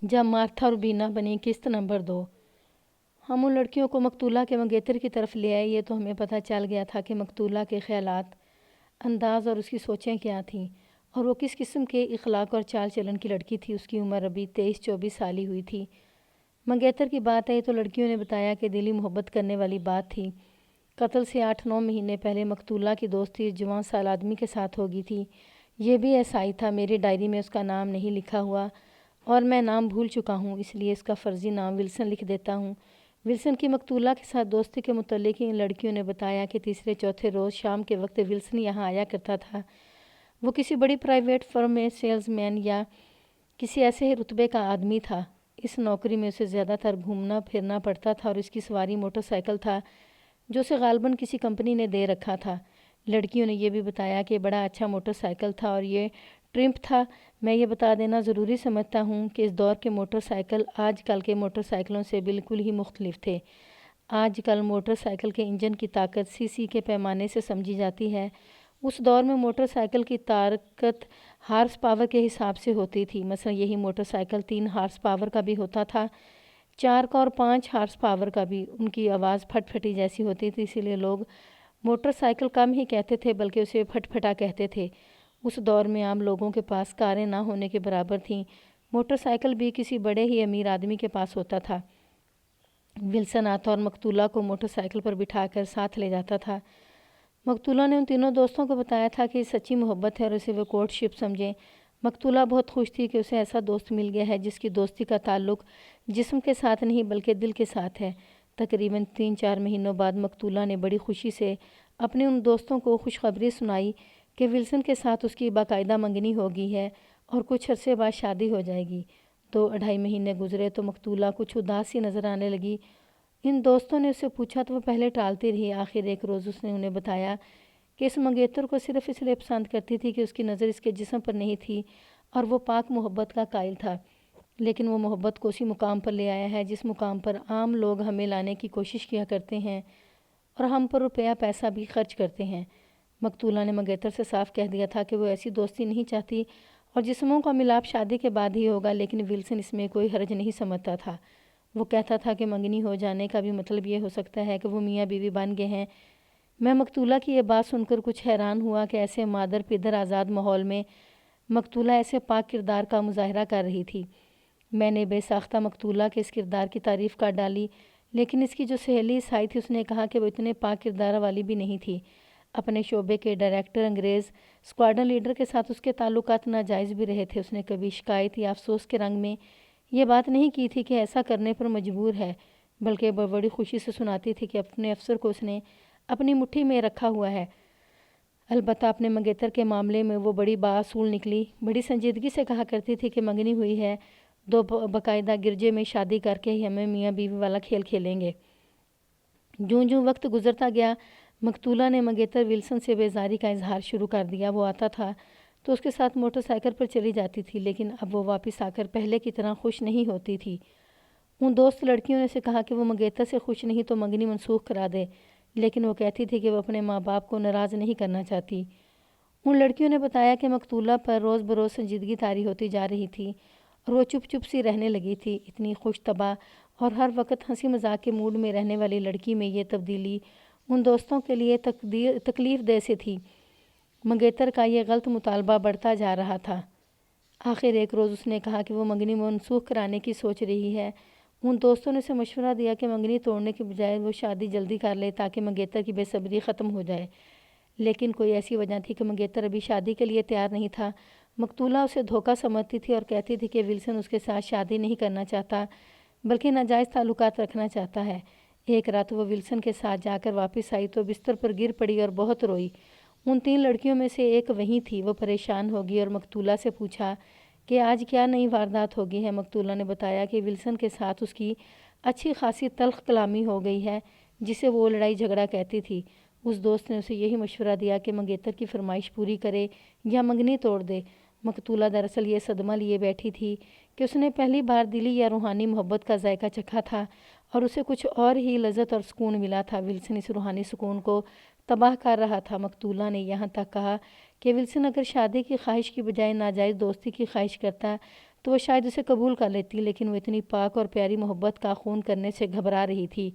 جب مارتھا اور بینا بنی قسط نمبر 2۔ ہم ان لڑکیوں کو مقتولہ کے منگیتر کی طرف لے آئے۔ یہ تو ہمیں پتہ چل گیا تھا کہ مقتولہ کے خیالات، انداز اور اس کی سوچیں کیا تھیں، اور وہ کس قسم کے اخلاق اور چال چلن کی لڑکی تھی۔ اس کی عمر ابھی 23-24 سال ہی ہوئی تھی۔ منگیتر کی بات آئی تو لڑکیوں نے بتایا کہ دلی محبت کرنے والی بات تھی۔ قتل سے 8-9 مہینے پہلے مقتولہ کی دوستی جوان سال آدمی کے ساتھ ہو گئی تھی۔ یہ بھی ایسائی تھا، میری ڈائری میں اس کا نام نہیں لکھا ہوا اور میں نام بھول چکا ہوں، اس لیے اس کا فرضی نام ولسن لکھ دیتا ہوں۔ ولسن کی مقتولہ کے ساتھ دوستی کے متعلق ان لڑکیوں نے بتایا کہ تیسرے چوتھے روز شام کے وقت ولسن یہاں آیا کرتا تھا۔ وہ کسی بڑی پرائیویٹ فرم میں سیلز مین یا کسی ایسے ہی رتبے کا آدمی تھا۔ اس نوکری میں اسے زیادہ تر گھومنا پھرنا پڑتا تھا اور اس کی سواری موٹر سائیکل تھا جو اسے غالباً کسی کمپنی نے دے رکھا تھا۔ لڑکیوں نے یہ بھی بتایا کہ بڑا اچھا موٹر سائیکل تھا اور یہ ٹرمپ تھا۔ میں یہ بتا دینا ضروری سمجھتا ہوں کہ اس دور کے موٹر سائیکل آج کل کے موٹر سائیکلوں سے بالکل ہی مختلف تھے۔ آج کل موٹر سائیکل کے انجن کی طاقت سی کے پیمانے سے سمجھی جاتی ہے۔ اس دور میں موٹر سائیکل کی طاقت ہارس پاور کے حساب سے ہوتی تھی۔ مثلا یہی موٹر سائیکل 3 ہارس پاور کا بھی ہوتا تھا، 4 کا اور 5 ہارس پاور کا بھی۔ ان کی آواز پھٹ پھٹی جیسی ہوتی تھی، اسی لیے لوگ موٹر سائیکل کم ہی کہتے تھے بلکہ اسے پھٹ پھٹا کہتے تھے۔ اس دور میں عام لوگوں کے پاس کاریں نہ ہونے کے برابر تھیں۔ موٹر سائیکل بھی کسی بڑے ہی امیر آدمی کے پاس ہوتا تھا۔ ولسن آتا اور مقتولہ کو موٹر سائیکل پر بٹھا کر ساتھ لے جاتا تھا۔ مقتولہ نے ان تینوں دوستوں کو بتایا تھا کہ سچی محبت ہے اور اسے وہ کورٹ شپ سمجھیں۔ مقتولہ بہت خوش تھی کہ اسے ایسا دوست مل گیا ہے جس کی دوستی کا تعلق جسم کے ساتھ نہیں بلکہ دل کے ساتھ ہے۔ تقریباً 3-4 مہینوں بعد مقتولہ نے بڑی خوشی سے اپنے ان دوستوں کو خوشخبری سنائی کہ ولسن کے ساتھ اس کی باقاعدہ منگنی ہو گئی ہے اور کچھ عرصے بعد شادی ہو جائے گی۔ 2-2.5 مہینے گزرے تو مقتولہ کچھ اداس سی نظر آنے لگی۔ ان دوستوں نے اس سے پوچھا تو وہ پہلے ٹالتی رہی۔ آخر ایک روز اس نے انہیں بتایا کہ اس منگیتر کو صرف اس لیے پسند کرتی تھی کہ اس کی نظر اس کے جسم پر نہیں تھی اور وہ پاک محبت کا قائل تھا، لیکن وہ محبت کو اسی مقام پر لے آیا ہے جس مقام پر عام لوگ ہمیں لانے کی کوشش کیا کرتے ہیں اور ہم پر روپیہ پیسہ بھی خرچ کرتے ہیں۔ مقتولہ نے منگیتر سے صاف کہہ دیا تھا کہ وہ ایسی دوستی نہیں چاہتی اور جسموں کا ملاپ شادی کے بعد ہی ہوگا، لیکن ولسن اس میں کوئی حرج نہیں سمجھتا تھا۔ وہ کہتا تھا کہ منگنی ہو جانے کا بھی مطلب یہ ہو سکتا ہے کہ وہ میاں بیوی بن گئے ہیں۔ میں مقتولہ کی یہ بات سن کر کچھ حیران ہوا کہ ایسے مادر پدر آزاد ماحول میں مقتولہ ایسے پاک کردار کا مظاہرہ کر رہی تھی۔ میں نے بے ساختہ مقتولہ کے اس کردار کی تعریف کر ڈالی، لیکن اس کی جو سہیلی عیسائی تھی اس نے کہا کہ وہ اتنے پاک کردار والی بھی نہیں تھی۔ اپنے شعبے کے ڈائریکٹر انگریز اسکواڈرن لیڈر کے ساتھ اس کے تعلقات ناجائز بھی رہے تھے۔ اس نے کبھی شکایت یا افسوس کے رنگ میں یہ بات نہیں کی تھی کہ ایسا کرنے پر مجبور ہے، بلکہ بڑی خوشی سے سناتی تھی کہ اپنے افسر کو اس نے اپنی مٹھی میں رکھا ہوا ہے۔ البتہ اپنے منگیتر کے معاملے میں وہ بڑی بااصول نکلی۔ بڑی سنجیدگی سے کہا کرتی تھی کہ منگنی ہوئی ہے، 2 باقاعدہ گرجے میں شادی کر کے ہی ہمیں میاں بیوی والا کھیل کھیلیں گے۔ جوں وقت گزرتا گیا مقتولہ نے منگیتر ولسن سے بیزاری کا اظہار شروع کر دیا۔ وہ آتا تھا تو اس کے ساتھ موٹر سائیکل پر چلی جاتی تھی، لیکن اب وہ واپس آ کر پہلے کی طرح خوش نہیں ہوتی تھی۔ ان دوست لڑکیوں نے اسے کہا کہ وہ منگیتر سے خوش نہیں تو منگنی منسوخ کرا دے، لیکن وہ کہتی تھی کہ وہ اپنے ماں باپ کو ناراض نہیں کرنا چاہتی۔ ان لڑکیوں نے بتایا کہ مقتولہ پر روز بروز سنجیدگی طاری ہوتی جا رہی تھی اور وہ چپ چپ سی رہنے لگی تھی۔ اتنی خوش طبع اور ہر وقت ہنسی مذاق کے موڈ میں رہنے والی لڑکی میں یہ تبدیلی ان دوستوں کے لیے تکلیف دہ سی تھی۔ منگیتر کا یہ غلط مطالبہ بڑھتا جا رہا تھا۔ آخر ایک روز اس نے کہا کہ وہ منگنی منسوخ کرانے کی سوچ رہی ہے۔ ان دوستوں نے اسے مشورہ دیا کہ منگنی توڑنے کے بجائے وہ شادی جلدی کر لے تاکہ منگیتر کی بے صبری ختم ہو جائے، لیکن کوئی ایسی وجہ تھی کہ منگیتر ابھی شادی کے لیے تیار نہیں تھا۔ مقتولہ اسے دھوکہ سمجھتی تھی اور کہتی تھی کہ ولسن اس کے ساتھ شادی نہیں کرنا چاہتا بلکہ ناجائز تعلقات رکھنا چاہتا ہے۔ ایک رات وہ ولسن کے ساتھ جا کر واپس آئی تو بستر پر گر پڑی اور بہت روئی۔ ان 3 لڑکیوں میں سے ایک وہیں تھی۔ وہ پریشان ہو گئی اور مقتولہ سے پوچھا کہ آج کیا نئی واردات ہو گئی ہے۔ مقتولہ نے بتایا کہ ولسن کے ساتھ اس کی اچھی خاصی تلخ کلامی ہو گئی ہے، جسے وہ لڑائی جھگڑا کہتی تھی۔ اس دوست نے اسے یہی مشورہ دیا کہ منگیتر کی فرمائش پوری کرے یا منگنی توڑ دے۔ مقتولہ دراصل یہ صدمہ لیے بیٹھی تھی کہ اس نے پہلی بار دلی یا روحانی محبت کا ذائقہ چکھا تھا اور اسے کچھ اور ہی لذت اور سکون ملا تھا۔ ولسن اس روحانی سکون کو تباہ کر رہا تھا۔ مقتولہ نے یہاں تک کہا کہ ولسن اگر شادی کی خواہش کی بجائے ناجائز دوستی کی خواہش کرتا تو وہ شاید اسے قبول کر لیتی، لیکن وہ اتنی پاک اور پیاری محبت کا خون کرنے سے گھبرا رہی تھی۔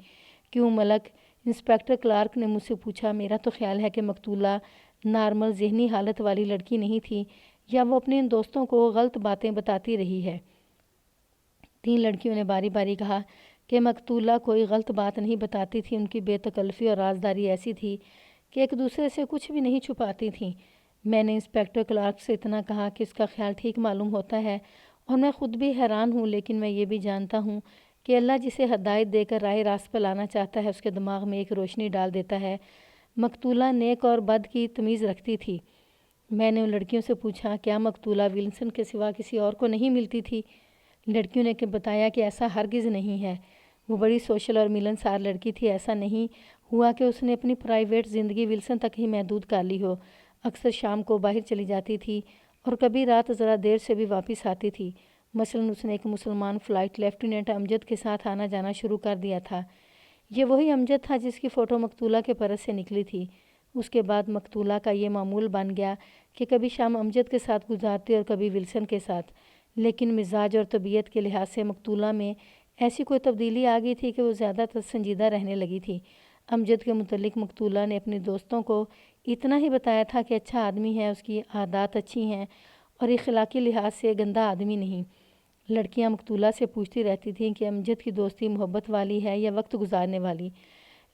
کیوں ملک؟ انسپکٹر کلارک نے مجھ سے پوچھا۔ میرا تو خیال ہے کہ مقتولہ نارمل ذہنی حالت والی لڑکی نہیں تھی، یا وہ اپنے ان دوستوں کو غلط باتیں بتاتی رہی ہے۔ 3 لڑکیوں نے باری باری کہا کہ مقتولہ کوئی غلط بات نہیں بتاتی تھی، ان کی بے تکلفی اور رازداری ایسی تھی کہ ایک دوسرے سے کچھ بھی نہیں چھپاتی تھیں۔ میں نے انسپکٹر کلارک سے اتنا کہا کہ اس کا خیال ٹھیک معلوم ہوتا ہے، اور میں خود بھی حیران ہوں، لیکن میں یہ بھی جانتا ہوں کہ اللہ جسے ہدایت دے کر راہ راست پر لانا چاہتا ہے اس کے دماغ میں ایک روشنی ڈال دیتا ہے۔ مقتولہ نیک اور بد کی تمیز رکھتی تھی۔ میں نے ان لڑکیوں سے پوچھا، کیا مقتولہ ولسن کے سوا کسی اور کو نہیں ملتی تھی؟ لڑکیوں نے بتایا کہ ایسا ہرگز نہیں ہے۔ وہ بڑی سوشل اور ملنسار لڑکی تھی، ایسا نہیں ہوا کہ اس نے اپنی پرائیویٹ زندگی ولسن تک ہی محدود کر لی ہو۔ اکثر شام کو باہر چلی جاتی تھی اور کبھی رات ذرا دیر سے بھی واپس آتی تھی۔ مثلاً اس نے ایک مسلمان فلائٹ لیفٹیننٹ امجد کے ساتھ آنا جانا شروع کر دیا تھا۔ یہ وہی امجد تھا جس کی فوٹو مقتولہ کے پرس سے نکلی تھی۔ اس کے بعد مقتولہ کا یہ معمول بن گیا کہ کبھی شام امجد کے ساتھ گزارتی اور کبھی ولسن کے ساتھ، لیکن مزاج اور طبیعت کے لحاظ سے مقتولہ میں ایسی کوئی تبدیلی آ گئی تھی کہ وہ زیادہ تر سنجیدہ رہنے لگی تھی۔ امجد کے متعلق مقتولہ نے اپنے دوستوں کو اتنا ہی بتایا تھا کہ اچھا آدمی ہے، اس کی عادات اچھی ہیں اور اخلاقی لحاظ سے گندا آدمی نہیں۔ لڑکیاں مقتولہ سے پوچھتی رہتی تھیں کہ امجد کی دوستی محبت والی ہے یا وقت گزارنے والی،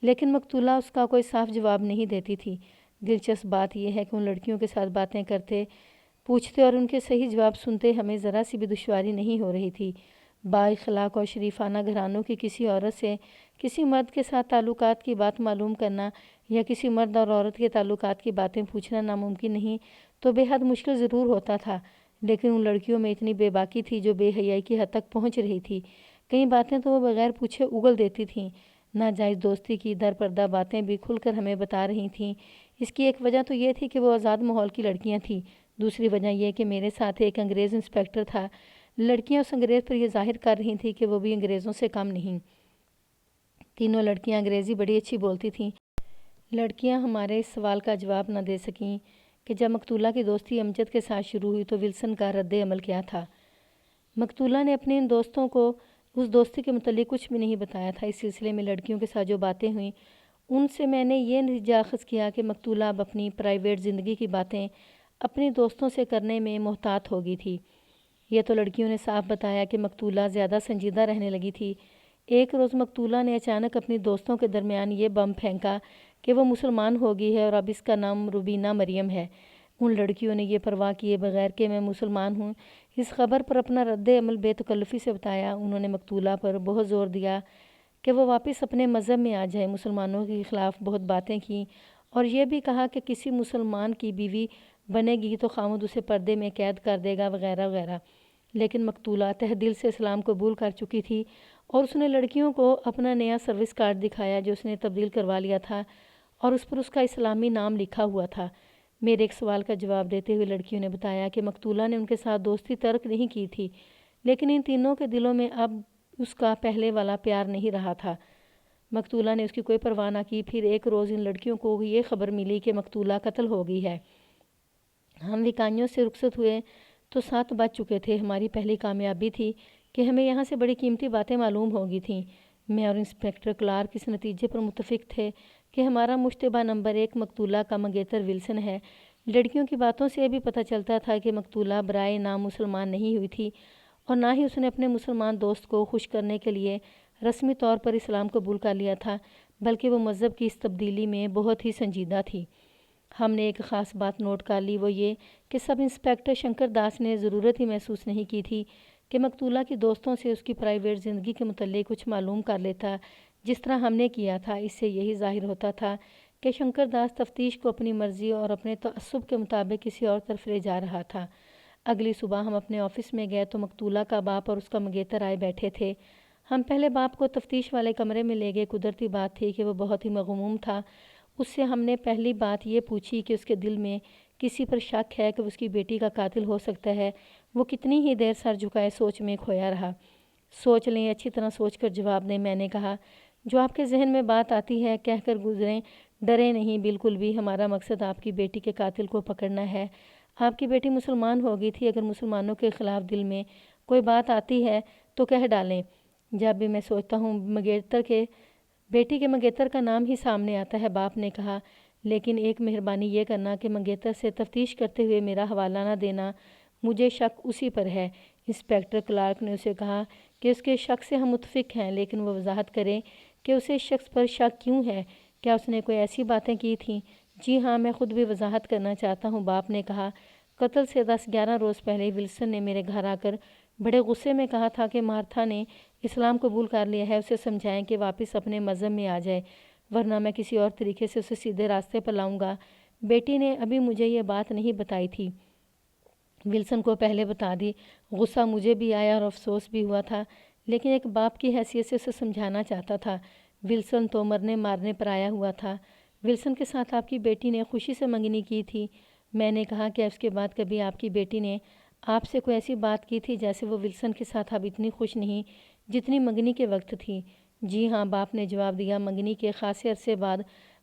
لیکن مقتولہ اس کا کوئی صاف جواب نہیں دیتی تھی۔ دلچسپ بات یہ ہے کہ ان لڑکیوں کے ساتھ باتیں کرتے، پوچھتے اور ان کے صحیح جواب سنتے ہمیں ذرا سی بھی دشواری نہیں ہو رہی تھی۔ با اخلاق اور شریفانہ گھرانوں کی کسی عورت سے کسی مرد کے ساتھ تعلقات کی بات معلوم کرنا یا کسی مرد اور عورت کے تعلقات کی باتیں پوچھنا ناممکن نہیں تو بے حد مشکل ضرور ہوتا تھا، لیکن ان لڑکیوں میں اتنی بے باکی تھی جو بے حیائی کی حد تک پہنچ رہی تھی۔ کئی باتیں تو وہ بغیر پوچھے اگل دیتی تھیں۔ ناجائز دوستی کی در پردہ باتیں بھی کھل کر ہمیں بتا رہی تھیں۔ اس کی ایک وجہ تو یہ تھی کہ وہ آزاد ماحول کی لڑکیاں تھیں، دوسری وجہ یہ کہ میرے ساتھ ایک انگریز انسپکٹر تھا۔ لڑکیاں اس انگریز پر یہ ظاہر کر رہی تھیں کہ وہ بھی انگریزوں سے کم نہیں۔ تینوں لڑکیاں انگریزی بڑی اچھی بولتی تھیں۔ لڑکیاں ہمارے اس سوال کا جواب نہ دے سکیں کہ جب مقتولہ کی دوستی امجد کے ساتھ شروع ہوئی تو ولسن کا رد عمل کیا تھا۔ مقتولہ نے اپنے ان دوستوں کو اس دوستی کے متعلق کچھ بھی نہیں بتایا تھا۔ اس سلسلے میں لڑکیوں کے ساتھ جو باتیں ہوئیں ان سے میں نے یہ نتیجہ اخذ کیا کہ مقتولہ اب اپنی پرائیویٹ زندگی کی باتیں اپنے دوستوں سے کرنے میں محتاط ہو گئی تھی۔ یہ تو لڑکیوں نے صاف بتایا کہ مقتولہ زیادہ سنجیدہ رہنے لگی تھی۔ ایک روز مقتولہ نے اچانک اپنی دوستوں کے درمیان یہ بم پھینکا کہ وہ مسلمان ہو گئی ہے اور اب اس کا نام روبینہ مریم ہے۔ ان لڑکیوں نے یہ پرواہ کیے بغیر کہ میں مسلمان ہوں اس خبر پر اپنا رد عمل بے تکلفی سے بتایا۔ انہوں نے مقتولہ پر بہت زور دیا کہ وہ واپس اپنے مذہب میں آ جائے، مسلمانوں کے خلاف بہت باتیں کیں اور یہ بھی کہا کہ کسی مسلمان کی بیوی بنے گی تو خامد اسے پردے میں قید کر دے گا وغیرہ وغیرہ۔ لیکن مقتولہ تہ دل سے اسلام قبول کر چکی تھی اور اس نے لڑکیوں کو اپنا نیا سروس کارڈ دکھایا جو اس نے تبدیل کروا لیا تھا اور اس پر اس کا اسلامی نام لکھا ہوا تھا۔ میرے ایک سوال کا جواب دیتے ہوئے لڑکیوں نے بتایا کہ مقتولہ نے ان کے ساتھ دوستی ترک نہیں کی تھی، لیکن ان تینوں کے دلوں میں اب اس کا پہلے والا پیار نہیں رہا تھا۔ مقتولہ نے اس کی کوئی پرواہ نہ کی۔ پھر ایک روز ان لڑکیوں کو یہ خبر ملی کہ مقتولہ قتل ہو گئی ہے۔ ہم وکانیوں سے رخصت ہوئے تو 7 بج چکے تھے۔ ہماری پہلی کامیابی تھی کہ ہمیں یہاں سے بڑی قیمتی باتیں معلوم ہو گئی تھیں۔ میں اور انسپکٹر کلارک اس نتیجے پر متفق تھے کہ ہمارا مشتبہ نمبر 1 مقتولہ کا منگیتر ولسن ہے۔ لڑکیوں کی باتوں سے یہ بھی پتہ چلتا تھا کہ مقتولہ برائے نام مسلمان نہیں ہوئی تھی اور نہ ہی اس نے اپنے مسلمان دوست کو خوش کرنے کے لیے رسمی طور پر اسلام قبول کر لیا تھا، بلکہ وہ مذہب کی اس تبدیلی میں بہت ہی سنجیدہ تھی۔ ہم نے ایک خاص بات نوٹ کر لی، وہ یہ کہ سب انسپکٹر شنکر داس نے ضرورت ہی محسوس نہیں کی تھی کہ مقتولہ کی دوستوں سے اس کی پرائیویٹ زندگی کے متعلق کچھ معلوم کر لیتا جس طرح ہم نے کیا تھا۔ اس سے یہی ظاہر ہوتا تھا کہ شنکر داس تفتیش کو اپنی مرضی اور اپنے تعصب کے مطابق کسی اور طرف لے جا رہا تھا۔ اگلی صبح ہم اپنے آفس میں گئے تو مقتولہ کا باپ اور اس کا منگیتر آئے بیٹھے تھے۔ ہم پہلے باپ کو تفتیش والے کمرے میں لے گئے۔ قدرتی بات تھی کہ وہ بہت ہی مغموم تھا۔ اس سے ہم نے پہلی بات یہ پوچھی کہ اس کے دل میں کسی پر شک ہے کہ وہ اس کی بیٹی کا قاتل ہو سکتا ہے۔ وہ کتنی ہی دیر سر جھکائے سوچ میں کھویا رہا۔ سوچ لیں، اچھی طرح سوچ کر جواب دیں، میں نے کہا۔ جو آپ کے ذہن میں بات آتی ہے کہہ کر گزریں، ڈریں نہیں بالکل بھی۔ ہمارا مقصد آپ کی بیٹی کے قاتل کو پکڑنا ہے۔ آپ کی بیٹی مسلمان ہو گئی تھی، اگر مسلمانوں کے خلاف دل میں کوئی بات آتی ہے تو کہہ ڈالیں۔ جب بھی میں سوچتا ہوں بیٹی کے منگیتر کا نام ہی سامنے آتا ہے، باپ نے کہا، لیکن ایک مہربانی یہ کرنا کہ منگیتر سے تفتیش کرتے ہوئے میرا حوالہ نہ دینا، مجھے شک اسی پر ہے۔ انسپکٹر کلارک نے اسے کہا کہ اس کے شک سے ہم متفق ہیں، لیکن وہ وضاحت کرے کہ اسے اس شخص پر شک کیوں ہے، کیا اس نے کوئی ایسی باتیں کی تھیں؟ جی ہاں، میں خود بھی وضاحت کرنا چاہتا ہوں، باپ نے کہا۔ قتل سے 10-11 روز پہلے ولسن نے میرے گھر آ کر بڑے غصے میں کہا تھا کہ مارتھا نے اسلام قبول کر لیا ہے، اسے سمجھائیں کہ واپس اپنے مذہب میں آ جائے، ورنہ میں کسی اور طریقے سے اسے سیدھے راستے پر لاؤں گا۔ بیٹی نے ابھی مجھے یہ بات نہیں بتائی تھی، ولسن کو پہلے بتا دی۔ غصہ مجھے بھی آیا اور افسوس بھی ہوا تھا، لیکن ایک باپ کی حیثیت سے اسے سمجھانا چاہتا تھا۔ ولسن تو مرنے مارنے پر آیا ہوا تھا۔ ولسن کے ساتھ آپ کی بیٹی نے خوشی سے منگنی کی تھی۔ میں نے کہا کہ اس کے بعد کبھی آپ کی بیٹی نے آپ سے کوئی ایسی بات کی تھی جیسے وہ ولسن کے ساتھ اب اتنی خوش نہیں جتنی منگنی کے وقت تھی؟ جی ہاں، باپ نے جواب دیا۔ منگنی کے خاصے عرصے بعد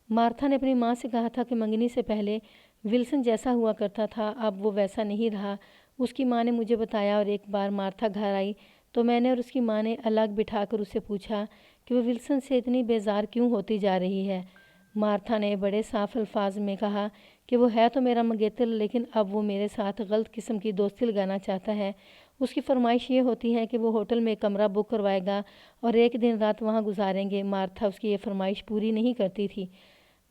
مارتھا نے اپنی ماں سے کہا تھا کہ منگنی سے پہلے ولسن جیسا ہوا کرتا تھا اب وہ ویسا نہیں رہا۔ اس کی ماں نے مجھے بتایا، اور ایک بار مارتھا گھر آئی تو میں نے اور اس کی ماں نے الگ بٹھا کر اسے پوچھا کہ وہ ولسن سے اتنی بیزار کیوں ہوتی جا رہی ہے۔ مارتھا نے بڑے صاف الفاظ میں کہا کہ وہ ہے تو میرا منگیتر، لیکن اب وہ میرے ساتھ غلط قسم کی دوستی لگانا چاہتا ہے۔ اس کی فرمائش یہ ہوتی ہے کہ وہ ہوٹل میں کمرہ بک کروائے گا اور ایک دن رات وہاں گزاریں گے۔ مارتھا اس کی یہ فرمائش پوری نہیں کرتی تھی۔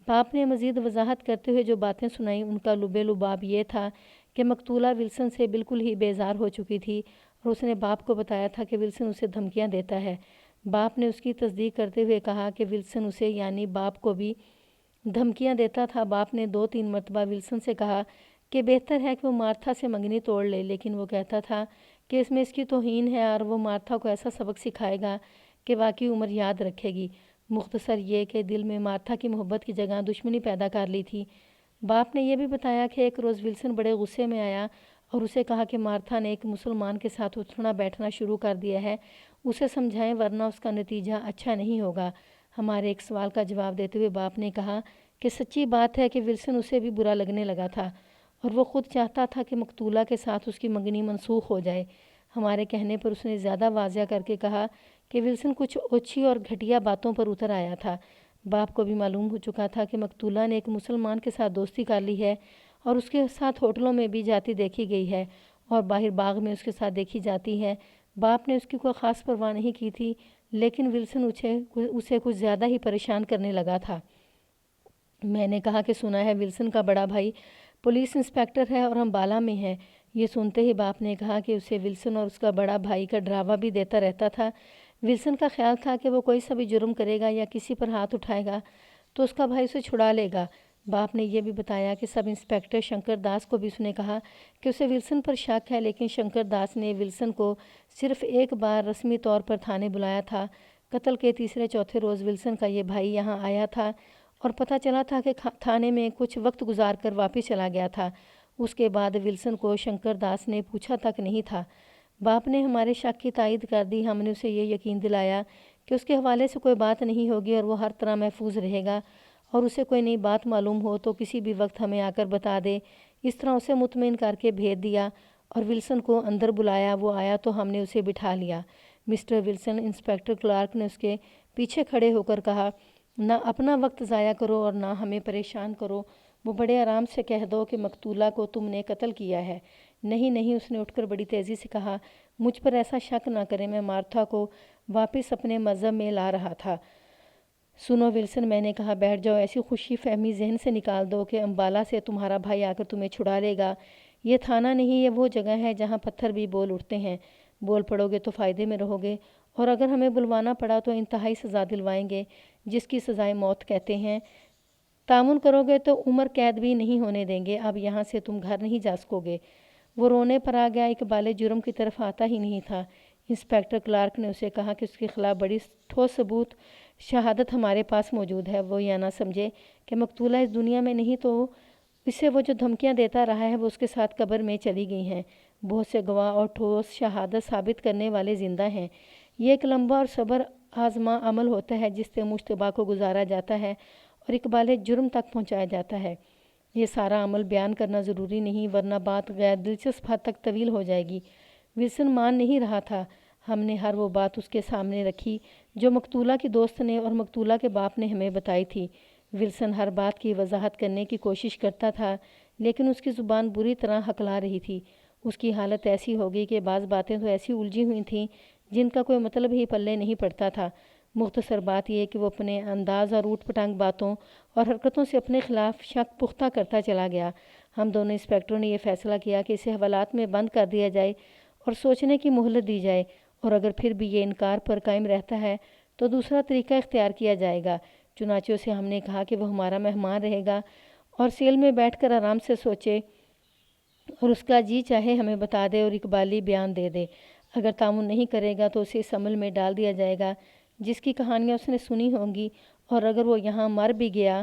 باپ نے مزید وضاحت کرتے ہوئے جو باتیں سنائیں ان کا لب لباب یہ تھا کہ مقتولہ ولسن سے بالکل ہی بیزار ہو چکی تھی اور اس نے باپ کو بتایا تھا کہ ولسن اسے دھمکیاں دیتا ہے۔ باپ نے اس کی تصدیق کرتے ہوئے کہا کہ ولسن اسے یعنی باپ کو بھی دھمکیاں دیتا تھا۔ باپ نے 2-3 مرتبہ ولسن سے کہا کہ بہتر ہے کہ وہ مارتھا سے منگنی توڑ لے، لیکن وہ کہتا تھا کہ اس میں اس کی توہین ہے اور وہ مارتھا کو ایسا سبق سکھائے گا کہ واقعی عمر یاد رکھے گی۔ مختصر یہ کہ دل میں مارتھا کی محبت کی جگہ دشمنی پیدا کر لی تھی۔ باپ نے یہ بھی بتایا کہ ایک روز ولسن بڑے غصے میں آیا اور اسے کہا کہ مارتھا نے ایک مسلمان کے ساتھ اٹھنا بیٹھنا شروع کر دیا ہے، اسے سمجھائیں ورنہ اس کا نتیجہ اچھا نہیں ہوگا۔ ہمارے ایک سوال کا جواب دیتے ہوئے باپ نے کہا کہ سچی بات ہے کہ ولسن اسے بھی برا لگنے لگا تھا اور وہ خود چاہتا تھا کہ مقتولہ کے ساتھ اس کی منگنی منسوخ ہو جائے۔ ہمارے کہنے پر اس نے زیادہ واضح کر کے کہا کہ ولسن کچھ اوچھی اور گھٹیا باتوں پر اتر آیا تھا۔ باپ کو بھی معلوم ہو چکا تھا کہ مقتولہ نے ایک مسلمان کے ساتھ دوستی کر لی ہے اور اس کے ساتھ ہوٹلوں میں بھی جاتی دیکھی گئی ہے اور باہر باغ میں اس کے ساتھ دیکھی جاتی ہے۔ باپ نے اس کی کوئی خاص پرواہ نہیں کی تھی، لیکن ولسن اسے کچھ زیادہ ہی پریشان کرنے لگا تھا۔ میں نے کہا کہ سنا ہے ولسن کا بڑا بھائی پولیس انسپکٹر ہے اور امبالہ میں ہے۔ یہ سنتے ہی باپ نے کہا کہ اسے ولسن اور اس کا بڑا بھائی کا ڈراوا بھی دیتا رہتا تھا۔ ولسن کا خیال تھا کہ وہ کوئی سا بھی جرم کرے گا یا کسی پر ہاتھ اٹھائے گا تو اس کا بھائی اسے چھڑا لے گا۔ باپ نے یہ بھی بتایا کہ سب انسپکٹر شنکر داس کو بھی اس نے کہا کہ اسے ولسن پر شک ہے، لیکن شنکر داس نے ولسن کو صرف ایک بار رسمی طور پر تھانے بلایا تھا۔ قتل کے 3-4 روز ولسن کا یہ بھائی یہاں آیا تھا اور پتہ چلا تھا کہ تھانے میں کچھ وقت گزار کر واپس چلا گیا تھا۔ اس کے بعد ولسن کو شنکر داس نے پوچھا تک نہیں تھا۔ باپ نے ہمارے شک کی تائید کر دی۔ ہم نے اسے یہ یقین دلایا کہ اس کے حوالے سے کوئی بات نہیں ہوگی اور وہ ہر طرح محفوظ رہے گا، اور اسے کوئی نئی بات معلوم ہو تو کسی بھی وقت ہمیں آ کر بتا دے۔ اس طرح اسے مطمئن کر کے بھیج دیا اور ولسن کو اندر بلایا۔ وہ آیا تو ہم نے اسے بٹھا لیا۔ مسٹر ولسن، انسپکٹر کلارک نے اس کے پیچھے کھڑے ہو کر کہا، نہ اپنا وقت ضائع کرو اور نہ ہمیں پریشان کرو۔ وہ بڑے آرام سے کہہ دو کہ مقتولہ کو تم نے قتل کیا ہے۔ نہیں نہیں، اس نے اٹھ کر بڑی تیزی سے کہا، مجھ پر ایسا شک نہ کریں، میں مارتھا کو واپس اپنے مذہب میں لا رہا تھا۔ سنو ولسن، میں نے کہا، بیٹھ جاؤ۔ ایسی خوشی فہمی ذہن سے نکال دو کہ امبالہ سے تمہارا بھائی آ کر تمہیں چھڑا لے گا۔ یہ تھانہ نہیں، یہ وہ جگہ ہے جہاں پتھر بھی بول اٹھتے ہیں۔ بول پڑو گے تو فائدے میں رہو گے، اور اگر ہمیں بلوانا پڑا تو انتہائی سزا دلوائیں گے، جس کی سزائے موت کہتے ہیں۔ تعاون کرو گے تو عمر قید بھی نہیں ہونے دیں گے۔ اب یہاں سے تم گھر نہیں جا سکو گے۔ وہ رونے پر آ گیا، اقبال جرم کی طرف آتا ہی نہیں تھا۔ انسپکٹر کلارک نے اسے کہا کہ اس کے خلاف بڑی ٹھوس ثبوت شہادت ہمارے پاس موجود ہے۔ وہ یہ نہ سمجھے کہ مقتولہ اس دنیا میں نہیں تو اسے وہ جو دھمکیاں دیتا رہا ہے وہ اس کے ساتھ قبر میں چلی گئی ہیں۔ بہت سے گواہ اور ٹھوس شہادت ثابت کرنے والے زندہ ہیں۔ یہ ایک لمبا اور صبر آزما عمل ہوتا ہے جس سے مشتبہ کو گزارا جاتا ہے اور اقبال جرم تک پہنچایا جاتا ہے۔ یہ سارا عمل بیان کرنا ضروری نہیں، ورنہ بات غیر دلچسپ حد تک طویل ہو جائے گی۔ ولسن مان نہیں رہا تھا۔ ہم نے ہر وہ بات اس کے سامنے رکھی جو مقتولہ کی دوست نے اور مقتولہ کے باپ نے ہمیں بتائی تھی۔ ولسن ہر بات کی وضاحت کرنے کی کوشش کرتا تھا، لیکن اس کی زبان بری طرح ہکلا رہی تھی۔ اس کی حالت ایسی ہو گئی کہ بعض باتیں تو ایسی الجھی ہوئی تھیں جن کا کوئی مطلب ہی پلے نہیں پڑتا تھا۔ مختصر بات یہ کہ وہ اپنے انداز اور اوٹ پٹانگ باتوں اور حرکتوں سے اپنے خلاف شک پختہ کرتا چلا گیا۔ ہم دونوں انسپکٹروں نے یہ فیصلہ کیا کہ اسے حوالات میں بند کر دیا جائے اور سوچنے کی مہلت دی جائے، اور اگر پھر بھی یہ انکار پر قائم رہتا ہے تو دوسرا طریقہ اختیار کیا جائے گا۔ چنانچہ اسے ہم نے کہا کہ وہ ہمارا مہمان رہے گا اور سیل میں بیٹھ کر آرام سے سوچے اور اس کا جی چاہے ہمیں بتا دے اور اقبالی بیان دے دے۔ اگر تعاون نہیں کرے گا تو اسے اس عمل میں ڈال دیا جائے گا جس کی کہانیاں اس نے سنی ہوں گی، اور اگر وہ یہاں مر بھی گیا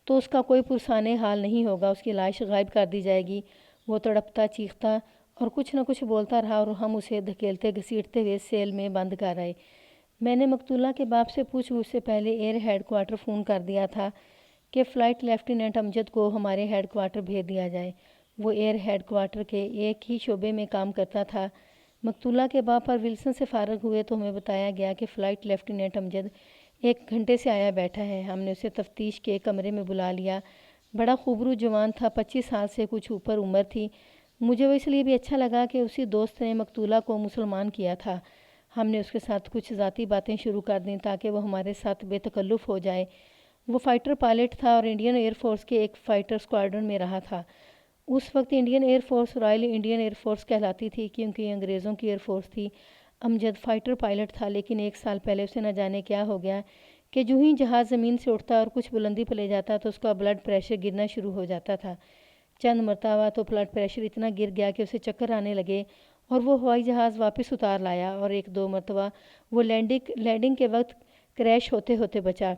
تو اس کا کوئی پرسانے حال نہیں ہوگا، اس کی لاش غائب کر دی جائے گی۔ وہ تڑپتا چیختا اور کچھ نہ کچھ بولتا رہا اور ہم اسے دھکیلتے گھسیٹتے ہوئے سیل میں بند کر آئے۔ میں نے مقتولہ کے باپ سے پوچھ گچھ سے پہلے ایئر ہیڈ کوارٹر فون کر دیا تھا کہ فلائٹ لیفٹیننٹ امجد کو ہمارے ہیڈ کوارٹر بھیج دیا جائے۔ وہ ایئر ہیڈ کوارٹر کے ایک ہی شعبے میں کام کرتا تھا۔ مقتولہ کے باپ اور ولسن سے فارغ ہوئے تو ہمیں بتایا گیا کہ فلائٹ لیفٹیننٹ امجد 1 گھنٹے سے آیا بیٹھا ہے۔ ہم نے اسے تفتیش کے کمرے میں بلا لیا۔ بڑا خوبرو جوان تھا، 25 سال سے کچھ اوپر عمر تھی۔ مجھے وہ اس لیے بھی اچھا لگا کہ اسی دوست نے مقتولہ کو مسلمان کیا تھا۔ ہم نے اس کے ساتھ کچھ ذاتی باتیں شروع کر دیں تاکہ وہ ہمارے ساتھ بے تکلف ہو جائے۔ وہ فائٹر پائلٹ تھا اور انڈین ایئر فورس کے ایک فائٹر اسکواڈرن میں رہا تھا۔ اس وقت Indian air force Royal Indian air force کہلاتی تھی کیونکہ یہ انگریزوں کی ایئر فورس تھی۔ امجد فائٹر پائلٹ تھا، لیکن 1 سال پہلے اسے نہ جانے کیا ہو گیا کہ جو ہی جہاز زمین سے اٹھتا اور کچھ بلندی پہ لے جاتا تو اس کا بلڈ پریشر گرنا شروع ہو جاتا تھا۔ چند مرتبہ تو بلڈ پریشر اتنا گر گیا کہ اسے چکر آنے لگے اور وہ ہوائی جہاز واپس اتار لایا، اور 1-2 مرتبہ وہ لینڈنگ کے وقت کریش ہوتے ہوتے بچا۔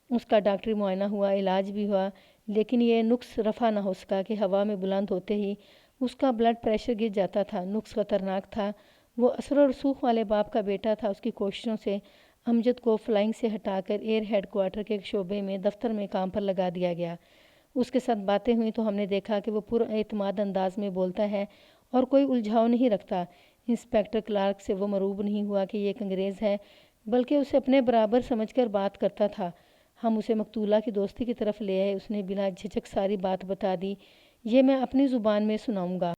اس کا ڈاکٹری معائنہ ہوا، علاج بھی ہوا، لیکن یہ نقص رفع نہ ہو سکا کہ ہوا میں بلند ہوتے ہی اس کا بلڈ پریشر گر جاتا تھا۔ نقص خطرناک تھا۔ وہ اثر و رسوخ والے باپ کا بیٹا تھا۔ اس کی کوششوں سے امجد کو فلائنگ سے ہٹا کر ایئر ہیڈ کوارٹر کے ایک شعبے میں دفتر میں کام پر لگا دیا گیا۔ اس کے ساتھ باتیں ہوئیں تو ہم نے دیکھا کہ وہ پر اعتماد انداز میں بولتا ہے اور کوئی الجھاؤ نہیں رکھتا۔ انسپکٹر کلارک سے وہ مرعوب نہیں ہوا کہ یہ ایک انگریز ہے، بلکہ اسے اپنے برابر سمجھ کر بات کرتا تھا۔ ہم اسے مقتولہ کی دوستی کی طرف لے آئے۔ اس نے بلا جھجک ساری بات بتا دی۔ یہ میں اپنی زبان میں سناؤں گا۔